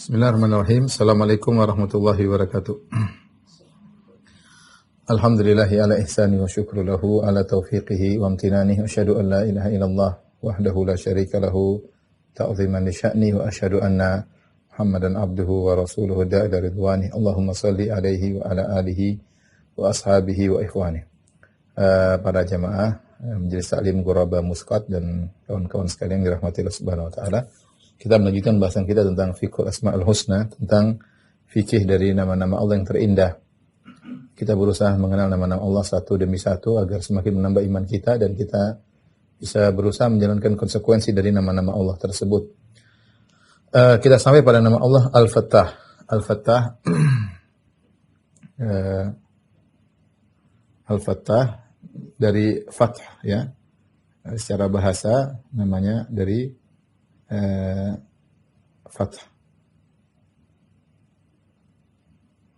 Bismillahirrahmanirrahim. Assalamualaikum warahmatullahi wabarakatuh. Alhamdulillahi ala ihsani wa syukru lahu ala taufiqihi wa amtinani. Asyhadu an la ilaha illallah wahdahu la syarika lahu ta'ziman li sya'ni wa asyhadu anna Muhammadan abduhu wa rasuluhu da'ila ridwani. Allahumma salli alaihi wa ala alihi wa ashabihi wa ikhwani. Para jamaah Majelis Taklim Ghuraba Musqat dan kawan-kawan sekalian dirahmati Allah Subhanahu wa taala. Kita melanjutkan bahasan kita tentang fiqh Asmaul Husna, tentang fikih dari nama-nama Allah yang terindah. Kita berusaha mengenal nama-nama Allah satu demi satu agar semakin menambah iman kita dan kita bisa berusaha menjalankan konsekuensi dari nama-nama Allah tersebut. Kita sampai pada nama Allah Al-Fattah. Al-Fattah Al-Fattah dari fath, ya. Secara bahasa namanya dari fath.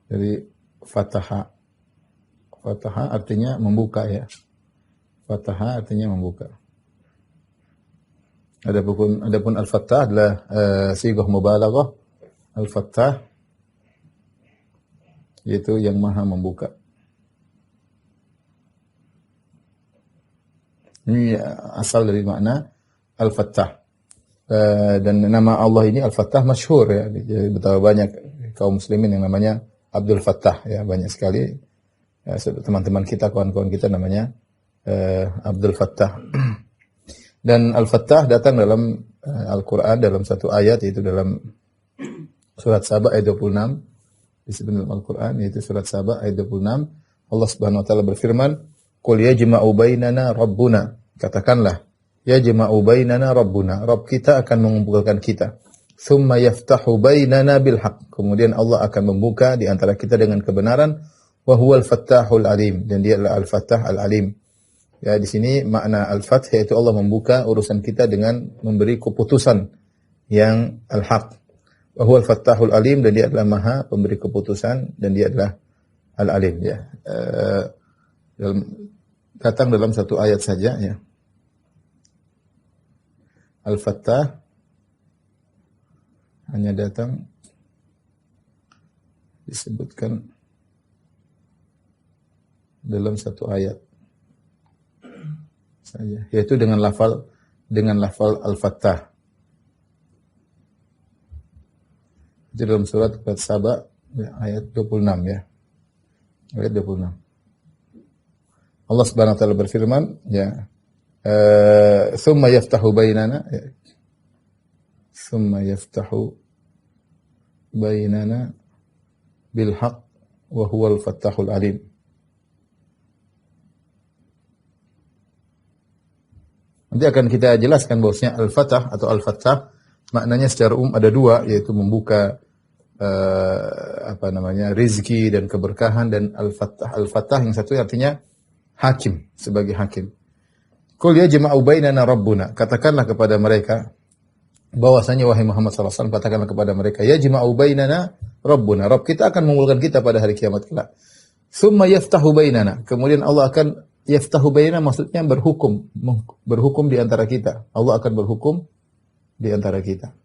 Dari fataha. Fataha artinya membuka, ya. Fataha artinya membuka. Adapun al-fattah adalah sighah mubalaghah. Al-fattah yaitu yang maha membuka. Ini asal dari makna al-fattah. Dan nama Allah ini Al-Fattah masyhur, ya. Jadi betapa banyak kaum muslimin yang namanya Abdul Fattah, ya, banyak sekali teman-teman kita, kawan-kawan kita namanya Abdul Fattah. Dan Al-Fattah datang dalam Al-Qur'an dalam satu ayat, yaitu dalam surat Saba ayat 26. Disebut dalam Al-Qur'an yaitu surat Saba ayat 26. Allah Subhanahu wa taala berfirman, "Qul yajma'u bainana rabbuna." Katakanlah, yajma'u bainana rabbuna, Rabb kita akan mengumpulkan kita. Tsumma yaftahu bainana bil haqq. Kemudian Allah akan membuka di antara kita dengan kebenaran. Wa huwal fattahul alim, dan dia adalah al-fattah al-alim. Ya, di sini makna al-fath yaitu Allah membuka urusan kita dengan memberi keputusan yang al-haq. Wa huwal fattahul alim, dan dia adalah maha pemberi keputusan, dan dia adalah al-alim, ya. Datang dalam satu ayat saja, ya. Al-Fattah hanya datang disebutkan dalam satu ayat saja, yaitu dengan lafal Al-Fattah. Itu dalam surat Saba, ya, ayat 26, ya. Ayat 26. Allah Subhanahu wa taala berfirman, ya, thumma yaftahu bainana, thumma yaftahu bainana bil haqq wa huwal fattahul alim. Nanti akan kita jelaskan bahwasanya al-fattah atau al-fattah maknanya secara umum ada dua, yaitu membuka rizki dan keberkahan, dan al-fattah yang satu artinya hakim, sebagai hakim. Qul yajma'u bainana rabbuna. Katakanlah kepada mereka bahwasanya wahai Muhammad sallallahu alaihi wasallam, katakanlah kepada mereka, yajma'u bainana rabbuna, Rabb kita akan mengumpulkan kita pada hari kiamat kelak. Tsumma yaftahu bainana. Kemudian Allah akan yaftahu bainana, maksudnya berhukum di antara kita. Allah akan berhukum di antara kita.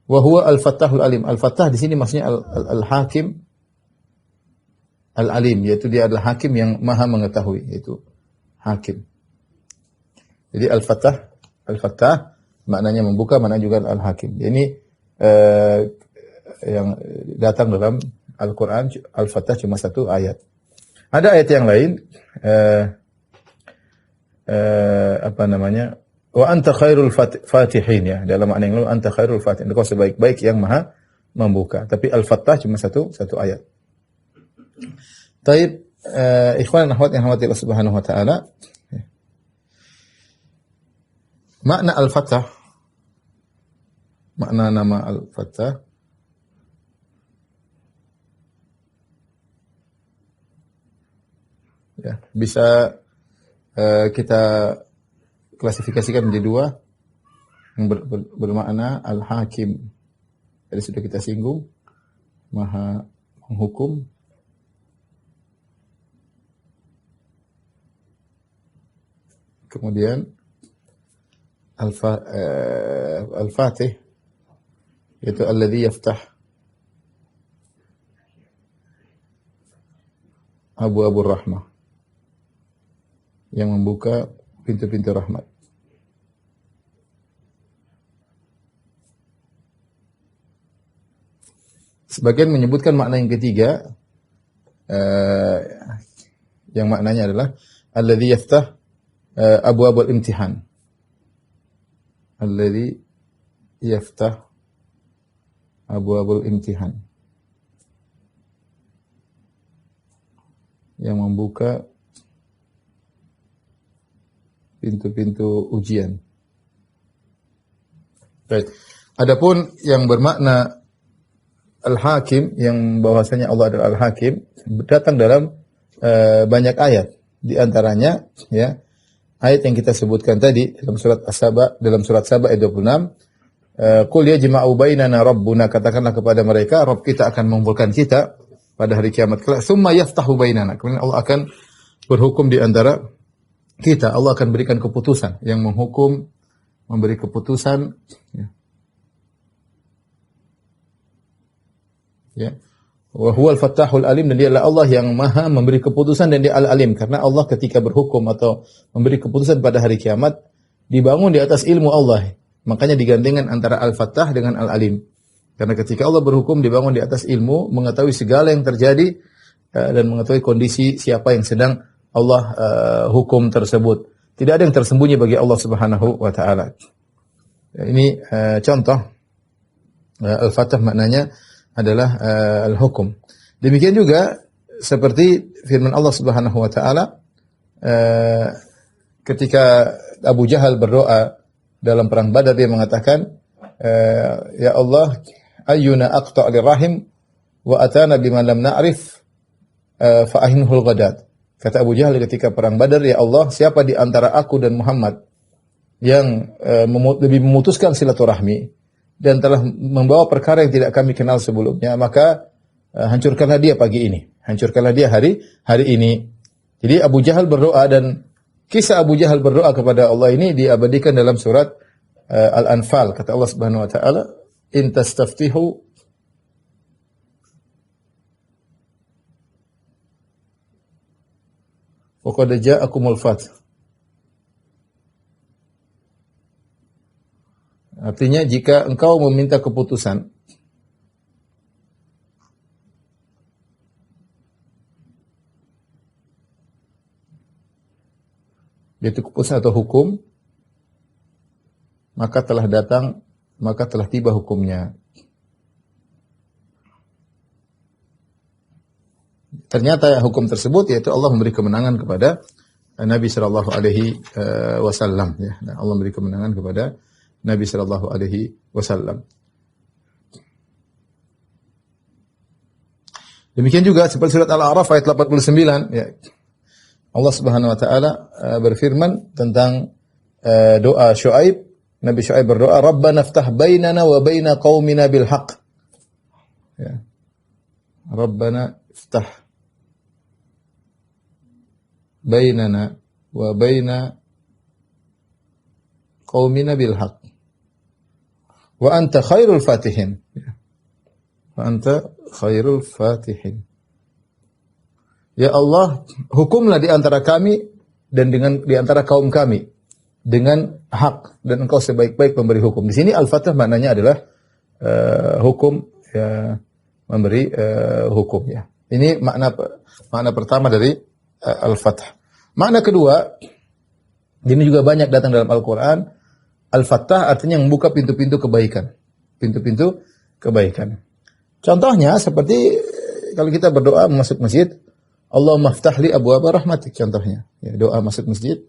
Wa huwa al-fattahul alim. Al-fattah di sini maksudnya al-hakim al-alim, yaitu dia adalah hakim yang maha mengetahui, yaitu hakim. Jadi al-fattah maknanya membuka, maknanya juga al-hakim. Ini yang datang dalam Al-Quran, Al-Fattah cuma satu ayat. Ada ayat yang lain, wa anta khairul fatihin, ya, dalam makna yang lain, anta khairul fatihin, engkau sebaik-baik yang maha membuka. Tapi Al-Fattah cuma satu ayat. Taib, ikhwan dan akhwat yang rahmati Allah Subhanahu wa taala. Makna Al-Fattah, makna nama Al-Fattah, ya, bisa kita klasifikasikan menjadi dua, yang bermakna Al-Hakim. Tadi sudah kita singgung, maha menghukum. Kemudian Al-Fatih, yaitu alladzi yaftah abu-abu rahmah, yang membuka pintu-pintu rahmat. Sebagian menyebutkan makna yang ketiga, yang maknanya adalah alladzi yaftah abwabul imtihan. Alladzi yaftah abwabul imtihan. Yang membuka pintu-pintu ujian. Baik. Adapun yang bermakna Al-Hakim, yang bahwasanya Allah adalah Al-Hakim, datang dalam banyak ayat. Di antaranya, ya, ayat yang kita sebutkan tadi dalam surat As-Saba, dalam surat Saba ayat 26, qul yajma'u bainana rabbuna, katakanlah kepada mereka, Rabb kita akan mengumpulkan kita pada hari kiamat kelak, tsumma yaftahu bainana, kemudian Allah akan berhukum di antara kita. Allah akan berikan keputusan, yang menghukum, memberi keputusan, ya. Ya. Wa huwal fattahul alim, dan dia adalah Allah yang maha memberi keputusan, dan dia al-alim, karena Allah ketika berhukum atau memberi keputusan pada hari kiamat dibangun di atas ilmu Allah. Makanya digandengkan antara al-fattah dengan al-alim. Karena ketika Allah berhukum dibangun di atas ilmu, mengetahui segala yang terjadi dan mengetahui kondisi siapa yang sedang Allah hukum tersebut. Tidak ada yang tersembunyi bagi Allah Subhanahu wa taala. Ini contoh al-fattah maknanya adalah al-hukum. Demikian juga seperti firman Allah Subhanahu wa taala ketika Abu Jahal berdoa dalam perang Badar, dia mengatakan, ya Allah, ayyuna aqta' lirahim wa atana bima lam na'rif fa ahinhul ghadat. Kata Abu Jahal ketika perang Badar, ya Allah, siapa di antara aku dan Muhammad yang lebih memutuskan silaturahmi dan telah membawa perkara yang tidak kami kenal sebelumnya, maka hancurkanlah dia pagi ini, hancurkanlah dia hari ini. Jadi Abu Jahal berdoa, dan kisah Abu Jahal berdoa kepada Allah ini diabadikan dalam surat Al-Anfal. Kata Allah Subhanahu wa taala, in tastaftihu faqad ja'akumul fath. Artinya jika engkau meminta keputusan, yaitu keputusan atau hukum, maka telah datang, maka telah tiba hukumnya. Ternyata hukum tersebut yaitu Allah memberi kemenangan kepada Nabi sallallahu alaihi wasallam, ya. Allah memberi kemenangan kepada Nabi sallallahu alaihi wasallam. Demikian juga seperti surat Al-A'raf ayat 89, ya. Allah Subhanahu wa taala berfirman tentang doa Syuaib. Nabi Syuaib berdoa, Rabbana iftah bainana wa baina qaumina bil haqq. Ya. Rabbana iftah bainana wa baina qaumina bil haqq. Wa anta khairul fatihin. Wa anta khairul fatihin. Ya Allah, hukumlah di antara kami dan di antara kaum kami dengan hak, dan engkau sebaik-baik pemberi hukum. Di sini al-fath maknanya adalah hukum, ya, memberi hukum, ya. Ini makna pertama dari al-fath. Makna kedua, ini juga banyak datang dalam Al-Qur'an. Al-Fattah artinya membuka pintu-pintu kebaikan. Pintu-pintu kebaikan. Contohnya seperti kalau kita berdoa masuk masjid, Allahumma iftah li abwaaba rahmatik, contohnya. Ya, doa masuk masjid.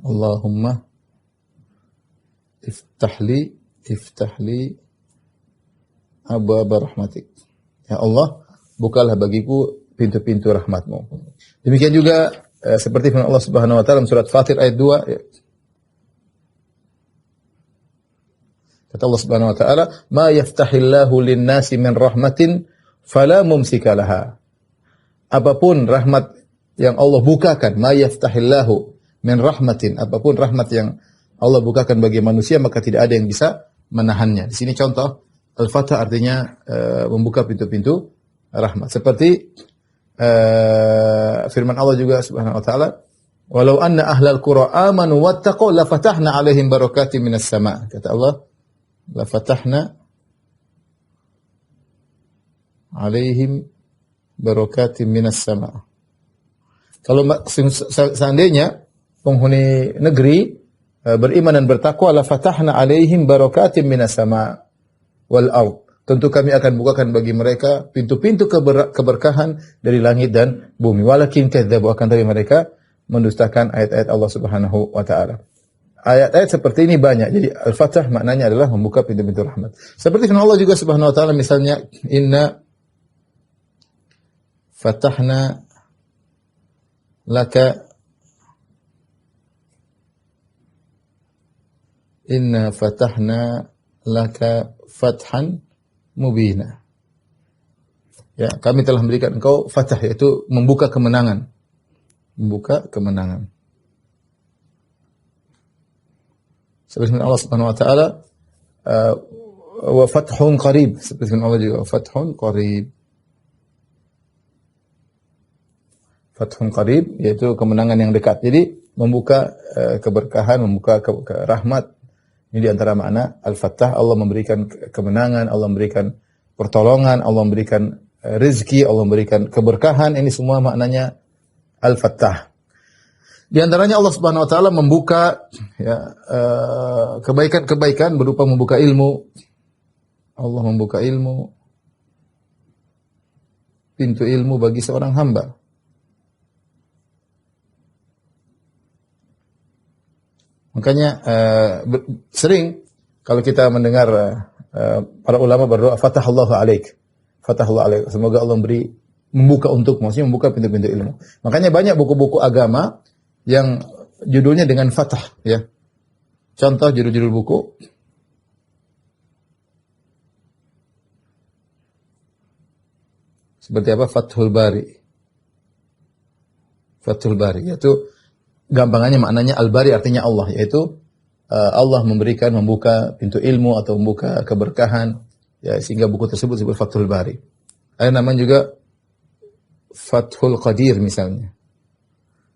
Allahumma iftah li abwaaba rahmatik. Ya Allah, bukalah bagiku pintu-pintu rahmat-Mu. Demikian juga seperti firman Allah Subhanahu wa taala dalam surat Fatir ayat 2, ya. Kata Allah Subhanahu wa taala, "Ma yaftahillahu lin-nasi min rahmatin fala mumsika laha. Apapun rahmat yang Allah bukakan, ma yaftahillahu min rahmatin, apapun rahmat yang Allah bukakan bagi manusia maka tidak ada yang bisa menahannya. Di sini contoh al-fatah artinya membuka pintu-pintu rahmat. Seperti firman Allah juga Subhanahu wa taala, "Walau anna ahlal qura amanu wattaqu la fatahna 'alaihim barakatin minas sama'." Kata Allah, "La fatahna 'alaihim barakatin minas sama'." Kalau seandainya penghuni negeri beriman dan bertakwa, la fatahna 'alaihim barakatin minas sama' wal ard. Tentu kami akan bukakan bagi mereka pintu-pintu keberkahan dari langit dan bumi. Walakin kadzdzabu, akan tapi mereka mendustakan ayat-ayat Allah Subhanahu wa taala. Ayat-ayat seperti ini banyak. Jadi al-Fatah maknanya adalah membuka pintu-pintu rahmat. Seperti firman Allah juga Subhanahu wa taala misalnya, Inna fatahna laka fathan mubina. Ya, kami telah memberikan engkau fatah, yaitu membuka kemenangan. Membuka kemenangan. Seperti Allah Subhanahu wa taala, wa fathun qarib. Seperti Allah juga fathun qarib. Fathun qarib yaitu kemenangan yang dekat. Jadi membuka keberkahan, membuka rahmat. Ini di antara makna Al-Fattah. Allah memberikan kemenangan, Allah memberikan pertolongan, Allah memberikan rezeki, Allah memberikan keberkahan. Ini semua maknanya Al-Fattah. Di antaranya Allah Subhanahu wa taala membuka ya, kebaikan-kebaikan berupa membuka ilmu. Allah membuka ilmu, pintu ilmu bagi seorang hamba. Makanya sering kalau kita mendengar para ulama berdoa, Fatahallahu alaik, Fatahallahu alaik, semoga Allah membuka untuk, maksudnya membuka pintu-pintu ilmu. Makanya banyak buku-buku agama yang judulnya dengan Fatah, ya. Contoh judul-judul buku, seperti apa? Fathul Bari. Fathul Bari, yaitu gampangannya maknanya Al-Bari artinya Allah, yaitu Allah memberikan, membuka pintu ilmu atau membuka keberkahan, ya, sehingga buku tersebut disebut Fathul Bari. Ada namanya juga Fathul Qadir misalnya.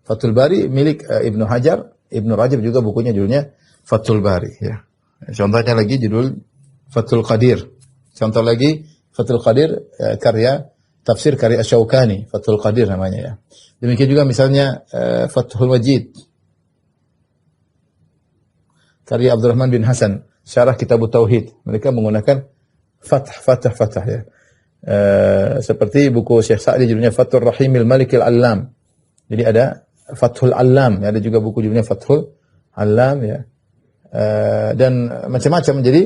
Fathul Bari milik Ibnu Hajar, Ibnu Rajab juga bukunya judulnya Fathul Bari, ya. Contohnya lagi judul Fathul Qadir. Contoh lagi Fathul Qadir karya tafsir karya Asy-Syaukani, Fathul Qadir namanya, ya. Demikian juga misalnya Fathul Wajid karya Abdurrahman bin Hasan, syarah Kitab Tauhid. Mereka menggunakan fatah ya. Seperti buku Syekh Sa'di judulnya Fathur Rahimil Malikil Allam. Jadi ada Fathul Allam, ya, ada juga buku judulnya Fathul Allam, ya. Dan macam-macam. Jadi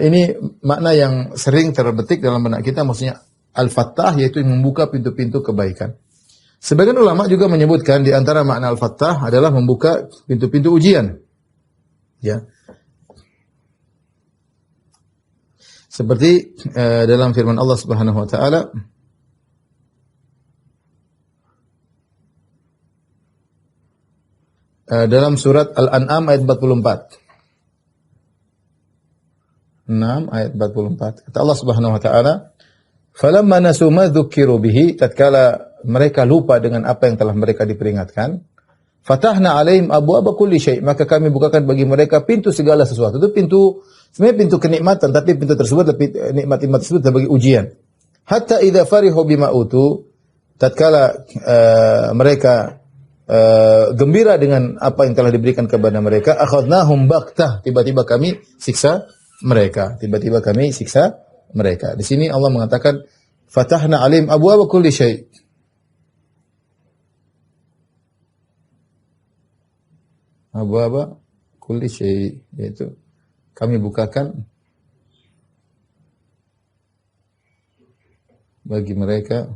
ini makna yang sering terbetik dalam benak kita, maksudnya Al-Fattah yaitu membuka pintu-pintu kebaikan. Sebagian ulama juga menyebutkan di antara makna Al-Fattah adalah membuka pintu-pintu ujian. Ya. Seperti dalam firman Allah Subhanahu wa taala, dalam surat Al-An'am ayat 44. 6 ayat 44. Kata Allah Subhanahu wa taala, "Falamma nasu ma dzukiru bihi", tatkala mereka lupa dengan apa yang telah mereka diperingatkan, fatahna alaihim abwaaba kulli syai', maka kami bukakan bagi mereka pintu segala sesuatu. Itu pintu, sebenarnya pintu kenikmatan, tapi pintu tersebut lebih nikmat-nikmat tersebut sebagai ujian. Hatta idza farihu bima utu, tatkala mereka gembira dengan apa yang telah diberikan kepada mereka, akhadnahum baktah, tiba-tiba kami siksa mereka. Tiba-tiba kami siksa mereka. Di sini Allah mengatakan fatahna alaihim abwaaba kulli syai'. Abwaaba kulli syai', yaitu kami bukakan bagi mereka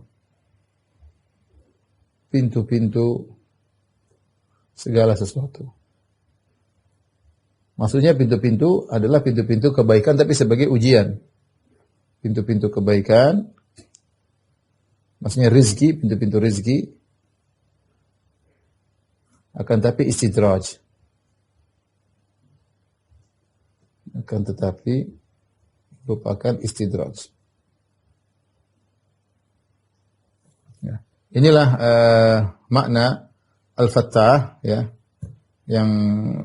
pintu-pintu segala sesuatu. Maksudnya pintu-pintu adalah pintu-pintu kebaikan tapi sebagai ujian. Pintu-pintu kebaikan Maksudnya rizki, pintu-pintu rizki. Akan tetapi istidraj. Akan tetapi merupakan istidraj. Ya. Inilah makna Al-Fattah ya, yang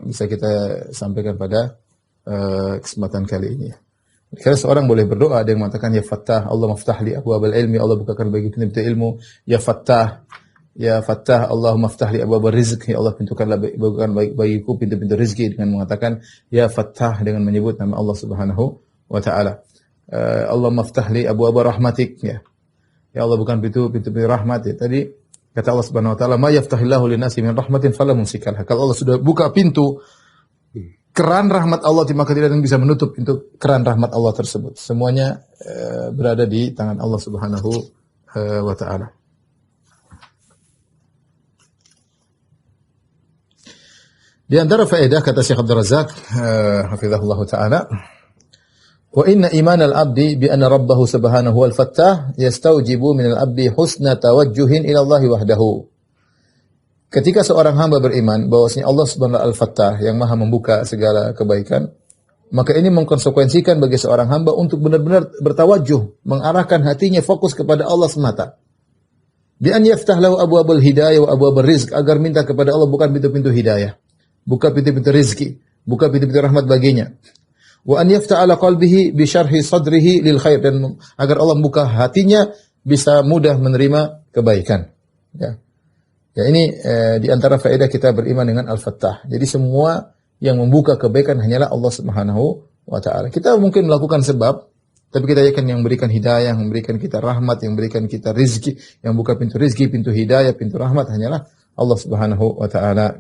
bisa kita sampaikan pada kesempatan kali ini. Karena seorang boleh berdoa, ada yang mengatakan ya Fattah, Allah maftah li abwabal ilmi, Allah bukakan bagi pintu ilmu. Ya Fattah, Allah maftah li abwabal rizq, ya Allah bukakan bagiku pintu-pintu rezeki, dengan mengatakan ya Fattah, dengan menyebut nama Allah Subhanahu wa taala. Allah maftah li abwabal rahmatik, ya. Ya Allah bukan pintu-pintu rahmat ya. Tadi kata Allah Subhanahu wa taala, "Ma yaftahillahu lin-nasi min rahmatin fala mumsikalah." Kalau Allah sudah buka pintu keran rahmat Allah, maka tidak ada yang bisa menutup pintu keran rahmat Allah tersebut. Semuanya berada di tangan Allah Subhanahu wa taala. Di antara faedah kata Syekh Abdul Razak hafizahullah taala, wa inna iman al-abdi bi anna rabbahu subhanahu wal fattah yastaujibu min al-abdi husna tawajjuhin ila Allah wahdahu. Ketika seorang hamba beriman bahwasanya Allah Subhanahu al-Fattah yang Maha membuka segala kebaikan, maka ini mengkonsekuensikan bagi seorang hamba untuk benar-benar bertawajuh, mengarahkan hatinya fokus kepada Allah semata. Bi an yaftah lahu abwabul hidayah wa abwabur rizq, agar minta kepada Allah bukan pintu-pintu hidayah, buka pintu-pintu rezeki, buka pintu-pintu rahmat baginya. Wa an yaftah ala qalbihi bi syarhi sadrihi lil khair, dan agar Allah membuka hatinya bisa mudah menerima kebaikan. Ya. Ya, ini di antara faedah kita beriman dengan Al-Fattah. Jadi semua yang membuka kebaikan hanyalah Allah Subhanahu wa taala. Kita mungkin melakukan sebab, tapi kita yakin yang memberikan hidayah, yang memberikan kita rahmat, yang memberikan kita rizki, yang buka pintu rizki, pintu hidayah, pintu rahmat hanyalah Allah Subhanahu wa taala.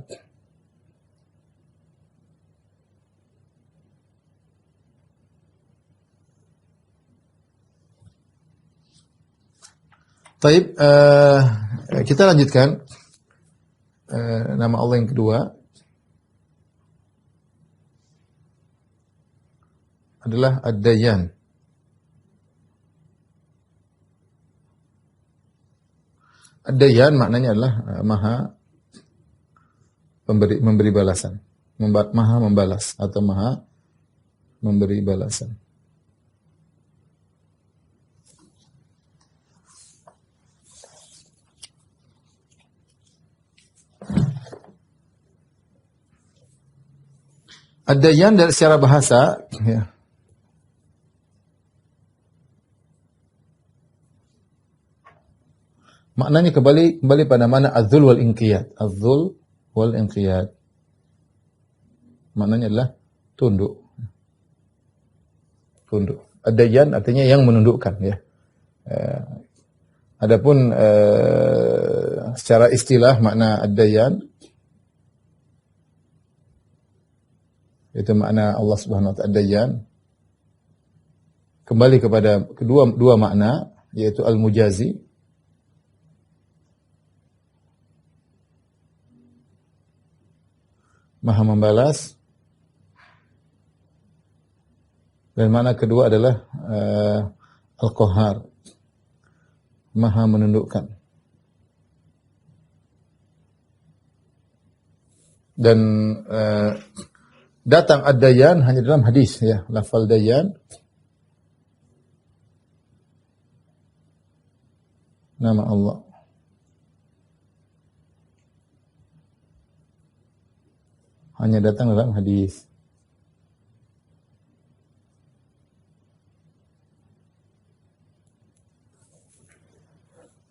Taib, kita lanjutkan. Nama Allah yang kedua adalah Ad-Dayyan. Ad-Dayyan maknanya adalah Maha memberi balasan, Maha membalas atau Maha memberi balasan. Ad-Dayyan dari secara bahasa ya, maknanya kembali pada mana az-zul wal inqiyad. Az-zul wal inqiyad maknanya adalah tunduk. Tunduk. Ad-Dayyan artinya yang menundukkan ya. Adapun secara istilah makna Ad-Dayyan itu makna Allah Subhanahu wa taala Ad-Dayyan kembali kepada dua makna, yaitu Al-Mujazi Maha membalas, dan makna kedua adalah Al-Qahhar Maha menundukkan. Dan datang Ad-Dayyan hanya dalam hadis ya, lafal Dayyan nama Allah. Hanya datang dalam hadis.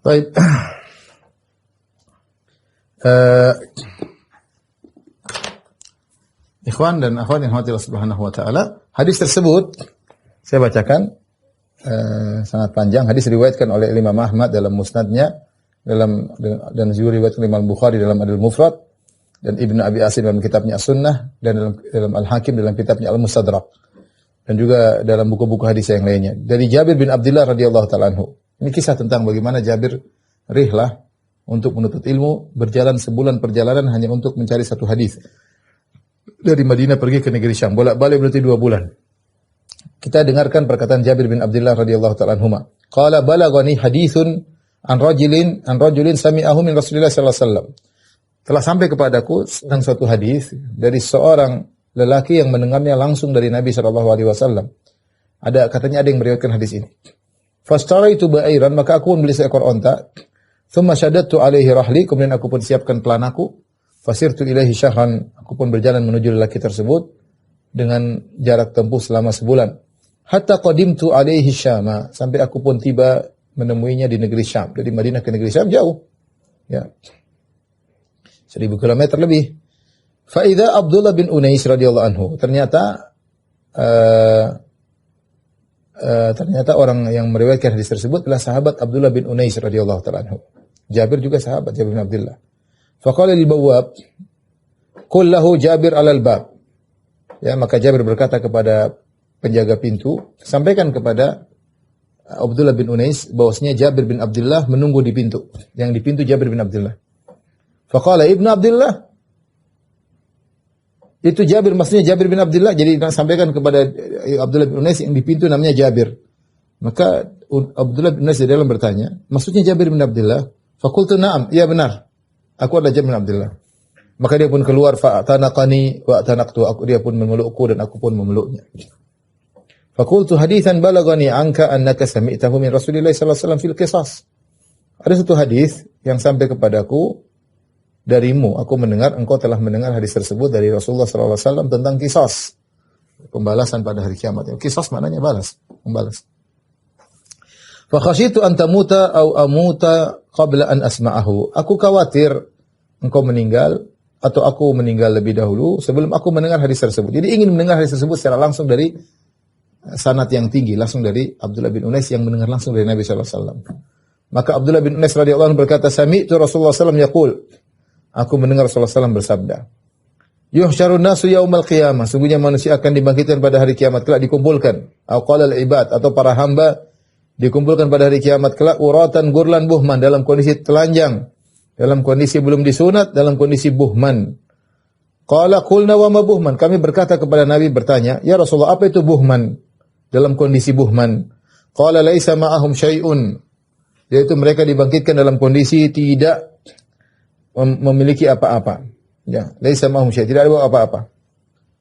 Baik. Ikhwan dan akhwat yang dirahmati Allah Subhanahu wa taala, hadis tersebut saya bacakan sangat panjang. Hadis diriwayatkan oleh Imam Ahmad dalam Musnadnya, dan juga diriwayatkan oleh Imam Bukhari dalam Adil Mufrad, dan Ibnu Abi Asim dalam kitabnya As-Sunnah, dan dalam Al-Hakim dalam kitabnya Al-Mustadrak, dan juga dalam buku-buku hadis yang lainnya. Dari Jabir bin Abdullah radhiyallahu taala anhu. Ini kisah tentang bagaimana Jabir rihlah untuk menuntut ilmu, berjalan sebulan perjalanan hanya untuk mencari satu hadis. Dari Madinah pergi ke negeri Syam, bolak-balik berarti 2 bulan. Kita dengarkan perkataan Jabir bin Abdullah radhiyallahu taala anhuma. Qala balaghani haditsun an rajulin sami'ahu min Rasulillah sallallahu alaihi wasallam. Telah sampai kepadaku tentang suatu hadis dari seorang lelaki yang mendengarnya langsung dari Nabi sallallahu alaihi wasallam. Katanya ada yang meriwayatkan hadis ini. Fastaraitu ba'iran, maka aku pun beli seekor onta. Thumma shaddadtu alaihi rahli, kemudian aku pun siapkan pelanaku. Fasirtu ilaihi syahran, aku pun berjalan menuju lelaki tersebut dengan jarak tempuh selama sebulan. Hatta qadimtu alaihi Syama, sampai aku pun tiba menemuinya di negeri Syam. Dari Madinah ke negeri Syam jauh. Ya. 1000 kilometer lebih. Fa idza Abdullah bin Unais radhiyallahu anhu, ternyata orang yang meriwayatkan hadis tersebut adalah sahabat Abdullah bin Unais radhiyallahu ta'ala anhu. Jabir juga sahabat, Jabir bin Abdullah. Faqala lil bawwab, qul lahu Jabir alal bab. Ya, maka Jabir berkata kepada penjaga pintu, sampaikan kepada Abdullah bin Unais bahwasanya Jabir bin Abdullah menunggu di pintu. Yang di pintu Jabir bin Abdullah. Faqala Ibnu Abdullah. Itu Jabir, maksudnya Jabir bin Abdullah. Jadi sampaikan kepada Abdullah bin Unais yang di pintu namanya Jabir. Maka Abdullah bin Unais di dalam bertanya, maksudnya Jabir bin Abdullah? Faqultu na'am, iya benar. Aku adalah Jabir bin Abdullah. Maka dia pun keluar, fa'tanaqani wa atanaqtu, dia pun memelukku dan aku pun memeluknya. Faqultu hadithan balagani anka annaka sami'tahu min Rasulillah sallallahu alaihi wasallam fil qisas. Ada satu hadis yang sampai kepadaku darimu, aku mendengar engkau telah mendengar hadis tersebut dari Rasulullah sallallahu alaihi wasallam tentang qisas, pembalasan pada hari kiamat. Qisas maknanya balas, membalas. Fa khasyitu an tamuta aw amuta qabla an asma'ahu. Aku khawatir engkau meninggal atau aku meninggal lebih dahulu sebelum aku mendengar hadis tersebut. Jadi ingin mendengar hadis tersebut secara langsung dari sanad yang tinggi, langsung dari Abdullah bin Unais yang mendengar langsung dari Nabi sallallahu alaihi wasallam. Maka Abdullah bin Unais radhiyallahu anhu berkata, "Sami'tu Rasulullah sallallahu alaihi wasallam yaqul." Aku mendengar Rasulullah sallallahu alaihi wasallam bersabda, "Yuhsyarun nasu yaumal qiyamah." Sungguhnya manusia akan dibangkitkan pada hari kiamat kelak, dikumpulkan. Au qala al-ibad, atau para hamba dikumpulkan pada hari kiamat kelak, uratan gurlan buhman, dalam kondisi telanjang, dalam kondisi belum disunat, dalam kondisi buhman. Qala qulna wa ma buhman. Kami berkata kepada Nabi, bertanya, "Ya Rasulullah, apa itu buhman?" Dalam kondisi buhman. Qala laisa ma'ahum syai'un. Yaitu mereka dibangkitkan dalam kondisi tidak memiliki apa-apa. Ya, laisa ma'ahum syai', tidak ada apa-apa.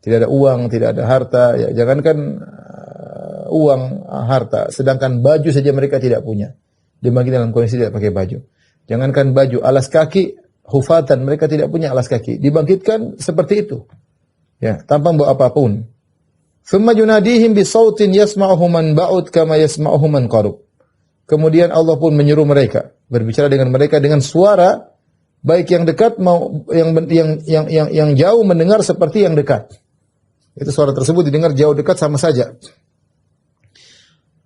Tidak ada uang, tidak ada harta, ya jangankan uang, harta, sedangkan baju saja mereka tidak punya. Dibangkitkan dalam kondisi tidak pakai baju. Jangankan baju, alas kaki, hufatan, mereka tidak punya alas kaki. Dibangkitkan seperti itu. Ya, tanpa membawa apapun. Thumma yunadihim bisautin yasma'uhu man ba'ud kama yasma'uhu man qarub. Kemudian Allah pun menyuruh mereka, berbicara dengan mereka dengan suara, baik yang dekat mau yang jauh mendengar seperti yang dekat. Itu suara tersebut didengar jauh dekat sama saja.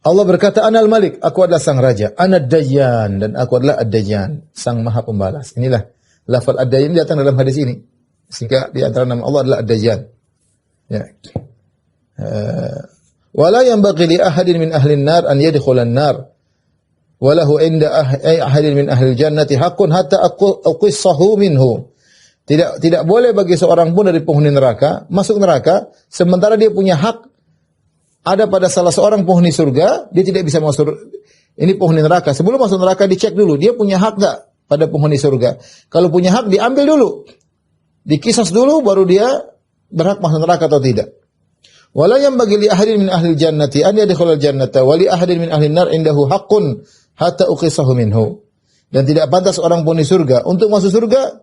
Allah berkata, "Anal Malik, aku adalah sang raja, Anad Dayyan, dan aku adalah Ad-Dayyan, sang Maha Pembalas." Inilah lafal Ad-Dayyan datang dalam hadis ini. Sehingga di antara nama Allah adalah Ad-Dayyan. Ya. Wala yanbaghi li ahadin min ahli an-nar an yadkhula an-nar. Walahu inda ahadin min ahli al-jannati haqqun hatta aqissahu minhu. Tidak boleh bagi seorang pun dari penghuni neraka masuk neraka sementara dia punya hak ada pada salah seorang penghuni surga, dia tidak bisa masuk. Ini penghuni neraka. Sebelum masuk neraka dicek dulu, dia punya hak enggak pada penghuni surga. Kalau punya hak diambil dulu. Dikisas dulu baru dia berhak masuk neraka atau tidak. Wala yanbaghi li ahadin min ahli al-jannati an yadkhula al-jannata wa li ahadin min ahli an-nar indahu haqqun hatta uqisahu minhu. Dan tidak pantas orang penghuni surga untuk masuk surga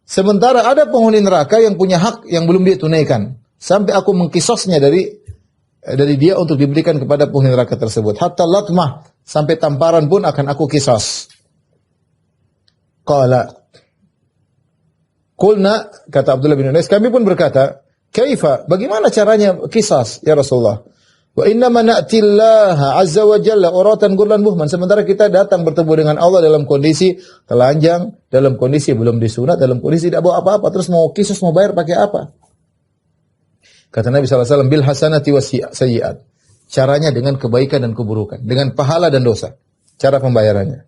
sementara ada penghuni neraka yang punya hak yang belum dia tunaikan. Sampai aku mengkisasnya dari dia untuk diberikan kepada penghuni neraka tersebut. Hatta latmah, sampai tamparan pun akan aku kisas. Qulna, kata Abdullah bin Unais, kami pun berkata, "Kaifa? Bagaimana caranya kisas, ya Rasulullah? Wa inna ma na'tillaha azza wa jalla uratan gurlan buhman." Sementara kita datang bertemu dengan Allah dalam kondisi telanjang, dalam kondisi belum disunat, dalam kondisi tidak bawa apa-apa, terus mau kisas, mau bayar pakai apa? Kata Nabi SAW, bil hasanati was sayyi'at. Caranya dengan kebaikan dan keburukan, dengan pahala dan dosa. Cara pembayarannya.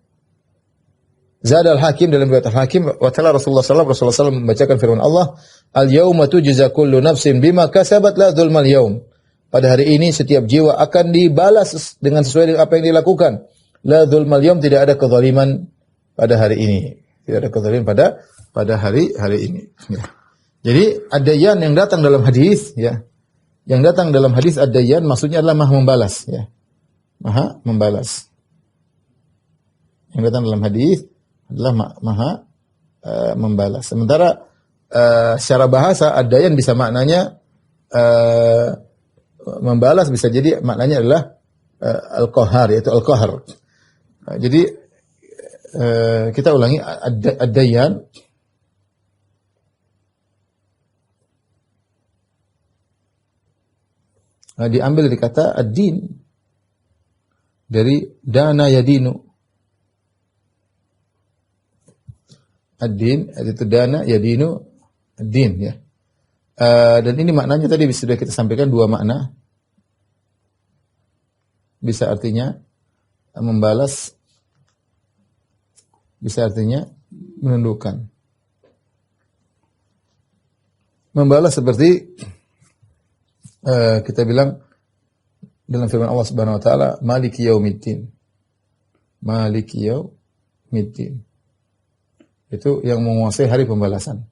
Zada al-Hakim, dalam riwayat al-Hakim, wa ta'ala Rasulullah SAW membacakan firman Allah, "Al-yawma tujza kullu nafsin bima kasabat la dzulmal yaum." Pada hari ini setiap jiwa akan dibalas dengan sesuai dengan apa yang dilakukan. La dzulmal yaum, tidak ada kezaliman pada hari ini. Tidak ada kezaliman pada hari ini. Ya. Jadi ad-dayyan yang datang dalam hadis, ya. Yang datang dalam hadis ad-dayyan maksudnya adalah maha membalas, ya. Maha membalas. Yang datang dalam hadis adalah maha membalas. Sementara secara bahasa ad-dayyan bisa maknanya membalas, bisa jadi maknanya adalah al-qahar, yaitu al-qahar. Jadi kita ulangi ad-dayyan diambil dari kata ad-din, dari dana yadinu. Ad-din itu dana yadinu ad-din, ya. Dan ini maknanya tadi sudah kita sampaikan dua makna. Bisa artinya membalas, bisa artinya menundukkan. Membalas seperti kita bilang dalam firman Allah Subhanahu wa taala, Maliki yaumiddin. Maliki yaumiddin. Itu yang menguasai hari pembalasan.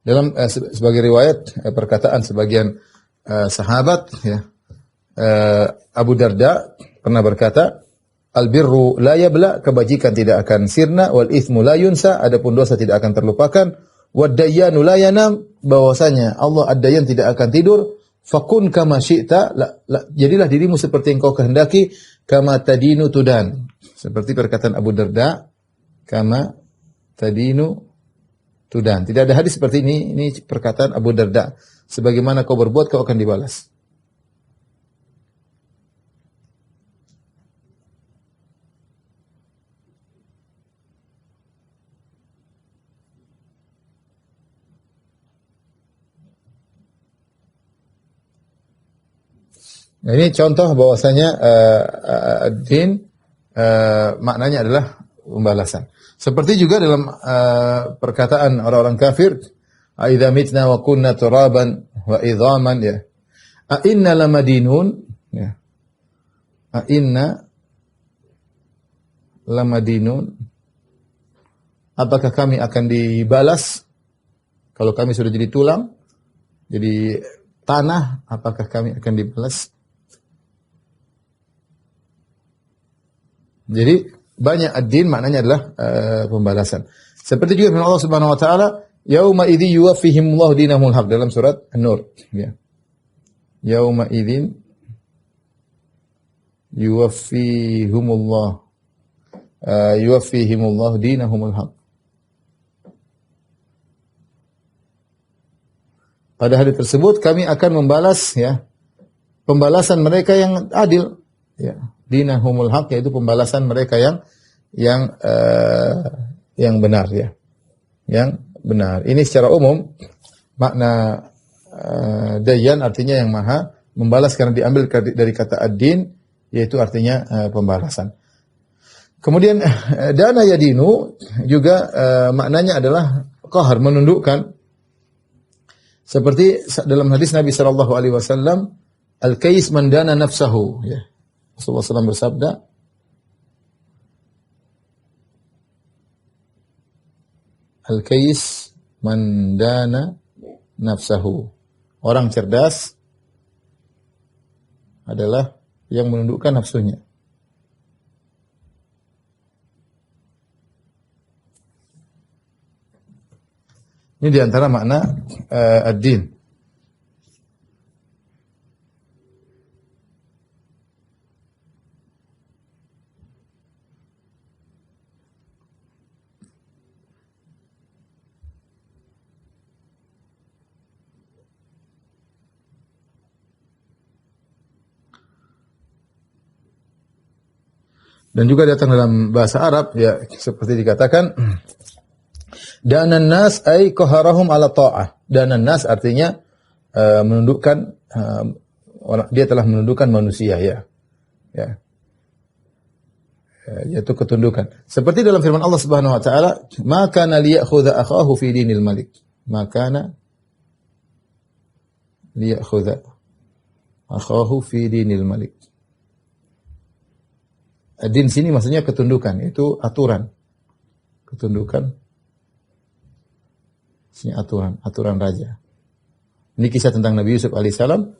Dalam sebagai riwayat perkataan sebagian sahabat, ya, Abu Darda pernah berkata, al-birru la yabla, kebajikan tidak akan sirna, wal itsmu la yunsa, adapun dosa tidak akan terlupakan, wad dayyanu la yanam, bahwasanya Allah ad-dayyan tidak akan tidur, fakun kama syi'ta, jadilah dirimu seperti yang kau kehendaki, kama tadinu tudan. Seperti perkataan Abu Darda, kama tadinu tudan. Tidak ada hadis seperti ini perkataan Abu Darda. Sebagaimana kau berbuat, kau akan dibalas. Nah, ini contoh bahwasanya din maknanya adalah pembalasan. Seperti juga dalam perkataan orang-orang kafir, "Aidza mitna wa kunna turaban wa idhaman," ya. A inna lamadinun, ya. A inna lamadinun. Apakah kami akan dibalas kalau kami sudah jadi tulang, jadi tanah, apakah kami akan dibalas? Jadi banyak ad-din maknanya adalah pembalasan. Seperti juga firman Allah Subhanahu wa taala, yauma idzi yuwaffihimullahu dinahumul haq, dalam surat An-Nur, ya. Yauma idzin yuwaffihimullahu dinahumul haq. Pada hari tersebut kami akan membalas, ya, pembalasan mereka yang adil, ya. Dinahumul haq, yaitu pembalasan mereka yang benar, ya. Yang benar. Ini secara umum makna dayyan artinya yang maha membalas, karena diambil dari kata ad-din, yaitu artinya pembalasan. Kemudian dana yadinu juga maknanya adalah qahar, menundukkan. Seperti dalam hadis Nabi sallallahu alaihi wasallam, al-kais man dana nafsahu, ya. Rasulullah SAW bersabda, al-kais man dana nafsahu. Orang cerdas adalah yang menundukkan nafsunya. Ini diantara makna ad-din. Dan juga datang dalam bahasa Arab, ya, seperti dikatakan, danan nas ay qaharahum ala ta'ah. Danan nas artinya menundukkan, dia telah menundukkan manusia, ya. Ya. Yaitu ketundukan. Seperti dalam firman Allah Subhanahu wa taala, "Ma kana liya'khudha akhahu fi dinil malik." Maka liya'khudha akhahu fi dinil malik. Din sini maksudnya ketundukan, itu aturan. Ketundukan. Sini aturan raja. Ini kisah tentang Nabi Yusuf alaihissalam.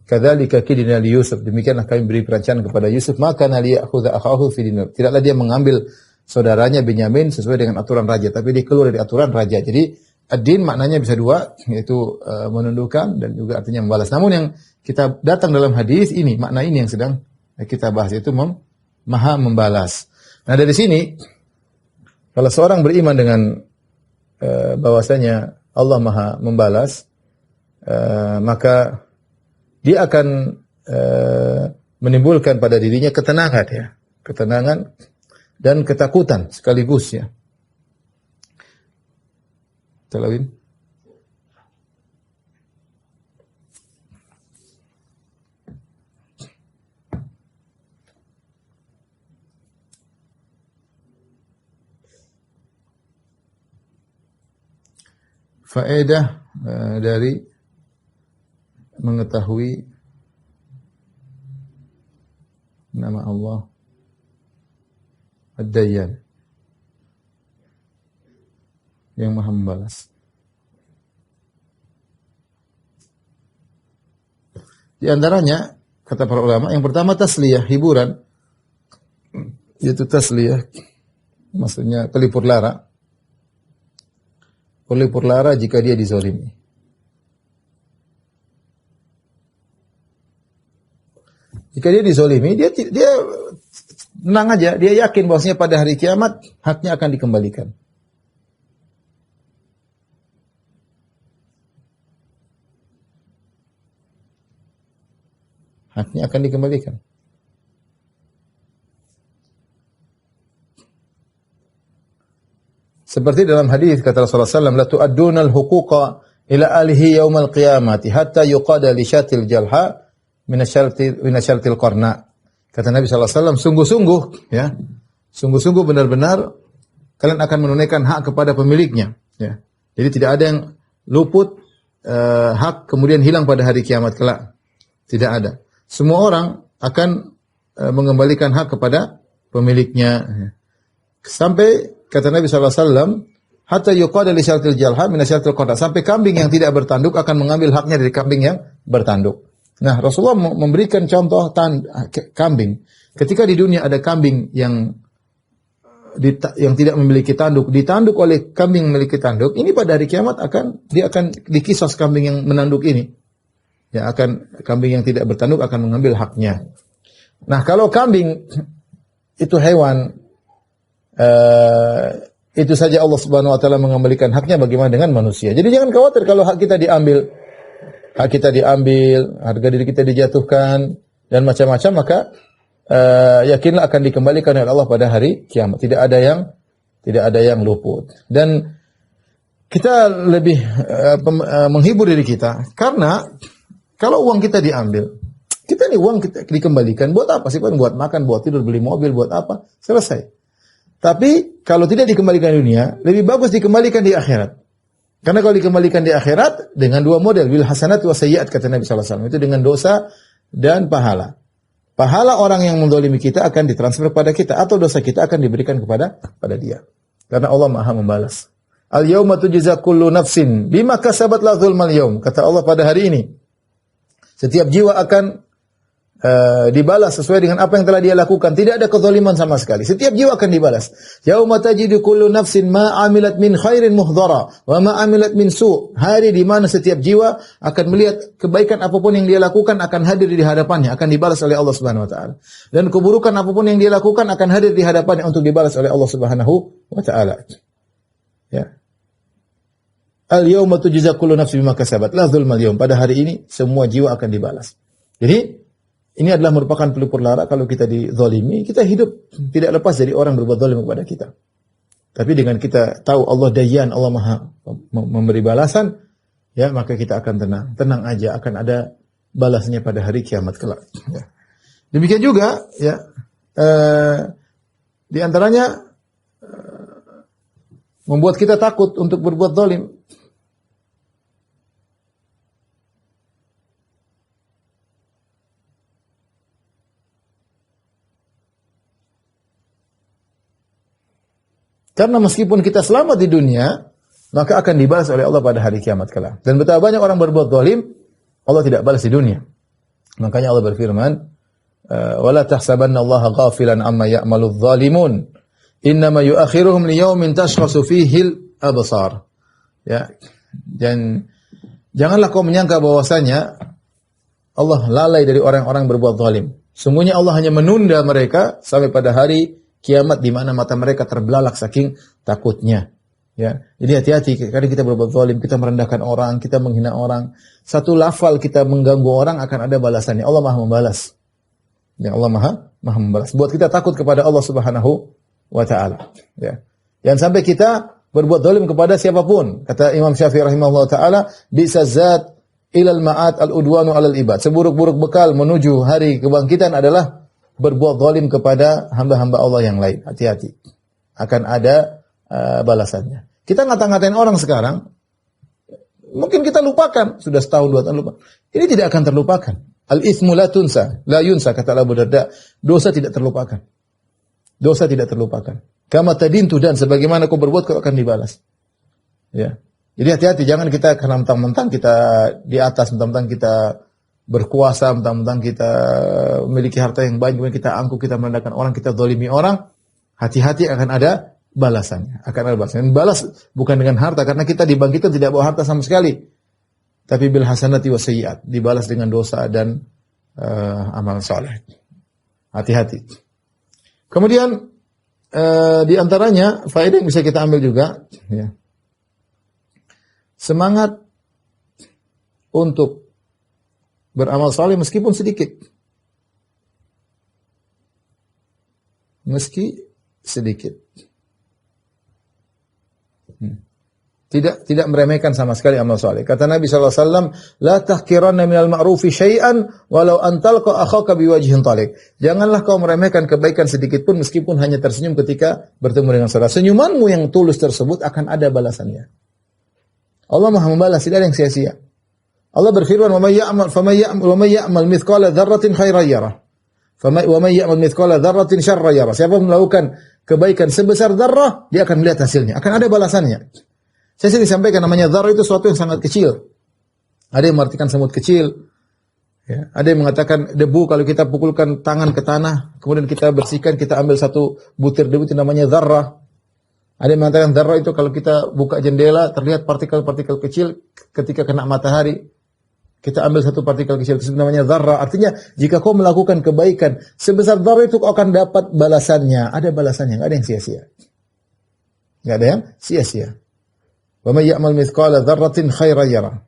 Kadzalika kidna li Yusuf, demikianlah kami beri perancangan kepada Yusuf, maka nali ya'khudha akhahu fi dinil. Tidaklah dia mengambil saudaranya Benyamin sesuai dengan aturan raja, tapi dia keluar dari aturan raja. Jadi ad-din maknanya bisa dua, yaitu menundukkan dan juga artinya membalas. Namun yang kita datang dalam hadis ini, makna ini yang sedang kita bahas, yaitu Maha membalas. Nah dari sini, kalau seorang beriman dengan bahwasanya Allah Maha membalas, maka dia akan menimbulkan pada dirinya ketenangan, ya, ketenangan dan ketakutan sekaligus, ya. Talawin. Faedah dari mengetahui nama Allah Ad-Dayyan, yang Maha membalas. Di antaranya kata para ulama, yang pertama tasliyah, hiburan, yaitu tasliyah, maksudnya pelipur lara. Pelipur lara jika dia dizalimi. Jika dia dizalimi, dia tenang aja, dia yakin bahwasanya pada hari kiamat haknya akan dikembalikan. Haknya akan dikembalikan. Seperti dalam hadis kata Rasulullah SAW, la tu'adduna al-huquqa ila alihi yaumal qiyamati hatta yuqada li syatil jalha min asyartil qarna. Kata Nabi SAW, sungguh-sungguh, ya, sungguh-sungguh benar-benar kalian akan menunaikan hak kepada pemiliknya, ya. Jadi tidak ada yang luput hak kemudian hilang pada hari kiamat kelak. Tidak ada. Semua orang akan mengembalikan hak kepada pemiliknya, ya. Sampai kata Nabi SAW, hatta yuqada li syartil jalha min asyartil qarna, sampai kambing yang tidak bertanduk akan mengambil haknya dari kambing yang bertanduk. Nah, Rasulullah memberikan contoh kambing. Ketika di dunia ada kambing yang tidak memiliki tanduk, ditanduk oleh kambing yang memiliki tanduk, ini pada hari kiamat dia akan dikisos kambing yang menanduk ini. Ya, kambing yang tidak bertanduk akan mengambil haknya. Nah, kalau kambing itu hewan, itu saja Allah Subhanahu wa taala mengembalikan haknya, bagaimana dengan manusia? Jadi jangan khawatir kalau hak kita diambil. Hak kita diambil, harga diri kita dijatuhkan dan macam-macam, maka yakinlah akan dikembalikan oleh Allah pada hari kiamat. Tidak ada yang luput. Dan kita lebih menghibur diri kita, karena kalau uang kita diambil, kita ini uang kita dikembalikan buat apa sih? Buat makan, buat tidur, beli mobil, buat apa? Selesai. Tapi kalau tidak dikembalikan di dunia, lebih bagus dikembalikan di akhirat. Karena kalau dikembalikan di akhirat dengan dua model, bil hasanat wa sayyiat, kata Nabi SAW, itu dengan dosa dan pahala. Pahala orang yang menzalimi kita akan ditransfer kepada kita, atau dosa kita akan diberikan kepada dia. Karena Allah Maha membalas. Al-yauma tujza kullu nafsin bima kasabat la dzulmal yaum. Kata Allah, pada hari ini setiap jiwa akan dibalas sesuai dengan apa yang telah dia lakukan. Tidak ada kezaliman sama sekali. Setiap jiwa akan dibalas. Yauma tajidu kullu nafsin ma amilat min khairin muhdhara wa ma amilat min su'. Hari di mana setiap jiwa akan melihat kebaikan apapun yang dia lakukan akan hadir di hadapannya, akan dibalas oleh Allah Subhanahu wa taala. Dan keburukan apapun yang dia lakukan akan hadir di hadapannya untuk dibalas oleh Allah Subhanahu wa taala. Ya. Al-yauma tujza kullu nafsin bima kasabat la dzulmal yaum. Pada hari ini semua jiwa akan dibalas. Jadi ini adalah merupakan pelipur lara. Kalau kita dizalimi, kita hidup tidak lepas dari orang berbuat zalim kepada kita. Tapi dengan kita tahu Allah Dayyan, Allah Maha memberi balasan, ya, maka kita akan tenang. Tenang aja, akan ada balasnya pada hari kiamat kelak. Ya. Demikian juga, ya, di antaranya membuat kita takut untuk berbuat zalim. Karena meskipun kita selamat di dunia, maka akan dibalas oleh Allah pada hari kiamat kelak. Dan betapa banyak orang berbuat zalim, Allah tidak balas di dunia. Makanya Allah berfirman, "Wala tahsabanna Allaha ghafilan amma ya'maludz zalimun, innama yu'akhiruhum liyaumin tashkhasu fihi al-absar." Ya. Dan janganlah kau menyangka bahwasanya Allah lalai dari orang-orang berbuat zalim. Sungguhnya Allah hanya menunda mereka sampai pada hari kiamat di mana mata mereka terbelalak saking takutnya. Ya, jadi hati-hati. Kadang kita berbuat zalim, kita merendahkan orang, kita menghina orang. Satu lafal kita mengganggu orang akan ada balasannya. Allah Maha membalas. Ya, Allah Maha membalas. Buat kita takut kepada Allah Subhanahu wa taala. Ya. Jangan sampai kita berbuat zalim kepada siapapun. Kata Imam Syafi'i rahimahullah taala, "Bisa zat ilal ma'at al-udwanu 'alal ibad." Seburuk-buruk bekal menuju hari kebangkitan adalah berbuat zalim kepada hamba-hamba Allah yang lain. Hati-hati. Akan ada balasannya. Kita ngata-ngatain orang sekarang, mungkin kita lupakan. Sudah setahun, 2 tahun lupa. Ini tidak akan terlupakan. Al-ithmu la tunsa, la yunsa, kata Abu Darda. Dosa tidak terlupakan. Dosa tidak terlupakan. Kama tadintu, dan sebagaimana kau berbuat, kau akan dibalas. Ya. Jadi hati-hati, jangan kita karena mentang-mentang kita di atas, mentang-mentang kita berkuasa, mentang-mentang kita memiliki harta yang banyak, kemudian kita angkuh, kita merendahkan orang, kita zalimi orang, hati-hati akan ada balasannya. Akan ada balasannya. Balas bukan dengan harta, karena kita dibangkitkan tidak bawa harta sama sekali. Tapi bil hasanati wa sayyi'at, dibalas dengan dosa dan amal saleh. Hati-hati. Kemudian di antaranya faedah yang bisa kita ambil juga, ya. Semangat untuk beramal saleh meskipun sedikit. Meski sedikit. Tidak meremehkan sama sekali amal saleh. Kata Nabi sallallahu alaihi wasallam, "La tahqiranna minal ma'rufi syai'an walau an talqa akhaka biwajhin taliq." Janganlah kau meremehkan kebaikan sedikit pun meskipun hanya tersenyum ketika bertemu dengan saudara. Senyumanmu yang tulus tersebut akan ada balasannya. Allah Maha membalas, tidak ada yang sia-sia. Allah berfirman, "Wa may ya'mal mithqala dzarratin khairan yarah. Wa may ya'mal mithqala dzarratin syarran yarah." Siapa melakukan kebaikan sebesar dzarrah, dia akan melihat hasilnya, akan ada balasannya. Saya sering sampaikan, namanya dzarrah itu sesuatu yang sangat kecil. Ada yang mengartikan semut kecil. Ya, ada yang mengatakan debu, kalau kita pukulkan tangan ke tanah, kemudian kita bersihkan, kita ambil satu butir debu, itu namanya dzarrah. Ada yang mengatakan dzarrah itu kalau kita buka jendela, terlihat partikel-partikel kecil ketika kena matahari. Kita ambil satu partikel kecil, itu namanya dzarrah. Artinya, jika kau melakukan kebaikan sebesar dzarrah itu, kau akan dapat balasannya. Ada balasannya, nggak ada yang sia-sia. Nggak ada yang sia-sia. Wa may ya'mal mithqala dzarratin khairan yarah.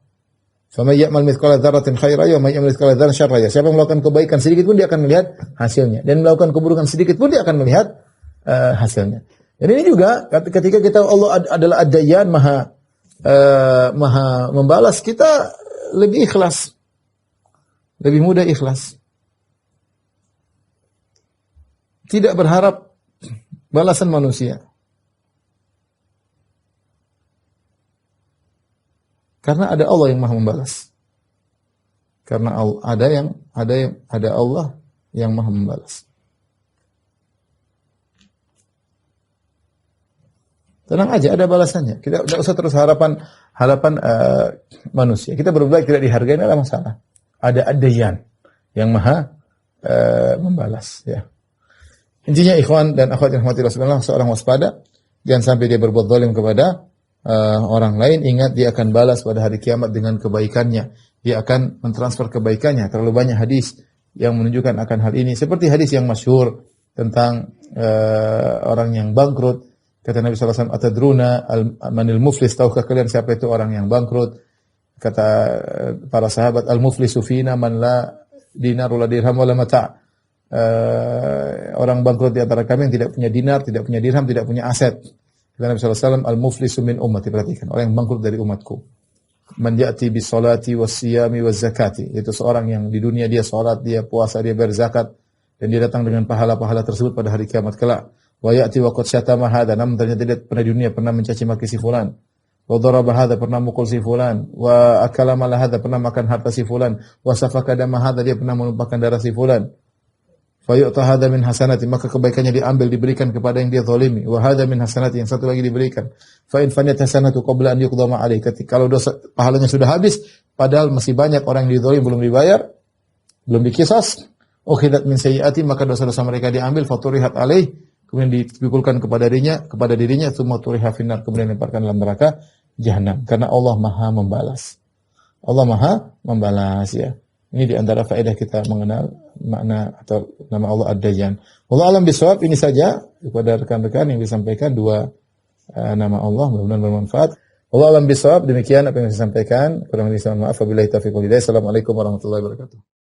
Fa may ya'mal mithqala dzarratin khairan yarah, wa may ya'mal mithqala dzarratin syarran yarah. Siapa melakukan kebaikan sedikit pun dia akan melihat hasilnya, dan melakukan keburukan sedikit pun dia akan melihat hasilnya. Dan ini juga ketika kita, Allah adalah Ad-Dayyan, maha membalas, kita lebih ikhlas, lebih mudah ikhlas, tidak berharap balasan manusia. Karena ada Allah yang Maha membalas. Karena ada Allah yang Maha membalas. Tenang aja, ada balasannya. Kita tidak usah terus harapan manusia. Kita berbuat tidak dihargai, tidak ada masalah. Ada Ad-Dayyan yang Maha membalas. Ya. Intinya ikhwan dan akhwat yang rahmati Rasulullah, seorang waspada, jangan sampai dia berbuat zalim kepada orang lain. Ingat, dia akan balas pada hari kiamat dengan kebaikannya. Dia akan mentransfer kebaikannya. Terlalu banyak hadis yang menunjukkan akan hal ini. Seperti hadis yang masyhur tentang orang yang bangkrut. Kata Nabi SAW, "Atadruna manil muflis?" Tahukah kalian siapa itu orang yang bangkrut? Kata para sahabat, "Al-muflisu fina man la dinar wala dirham wala mata'." Orang bangkrut di antara kami yang tidak punya dinar, tidak punya dirham, tidak punya aset. Kata Nabi SAW, "Al-muflisu min ummati." Perhatikan, orang yang bangkrut dari umatku. "Man ya'ti bis salati was siyami was zakati." Itu seorang yang di dunia dia salat, dia puasa, dia berzakat, dan dia datang dengan pahala-pahala tersebut pada hari kiamat kelak. Wa ya'ti wa qad syatama hadha, namun ternyata dia pernah di dunia pernah mencaci maki si fulan. Wa daraba hadha, pernah mukul si fulan. Wa akala mal hadha, pernah makan harta si fulan. Wa safaka dama hadha, dia pernah menumpahkan darah si fulan. Fayu'ta hadza min hasanati, maka kebaikannya diambil diberikan kepada yang dia zalimi. Wa hadza min hasanati, yang satu lagi diberikan. Fa in faniyat hasanatu qabla an yuqda ma alaihi, kalau dosa pahalanya sudah habis padahal masih banyak orang yang dizalim belum dibayar, belum dikisas, ukhidat min sayyiati, maka dosa-dosa mereka diambil, faturihat alaih, kemudian dipikulkan kepada dirinya, tsumma turiha finnar, kemudian dilemparkan dalam neraka jahanam. Karena Allah Maha membalas. Allah Maha membalas, ya. Ini di antara faedah kita mengenal makna atau nama Allah Ad-Dayyan. Wallahu a'lam bishawab. Ini saja kepada rekan-rekan yang disampaikan dua nama Allah, mudah-mudahan bermanfaat. Wallahu a'lam bishawab. Demikian apa yang saya sampaikan. Kurang lebih mohon maaf. Wabillahi taufiq wal hidayah. Assalamualaikum warahmatullahi wabarakatuh.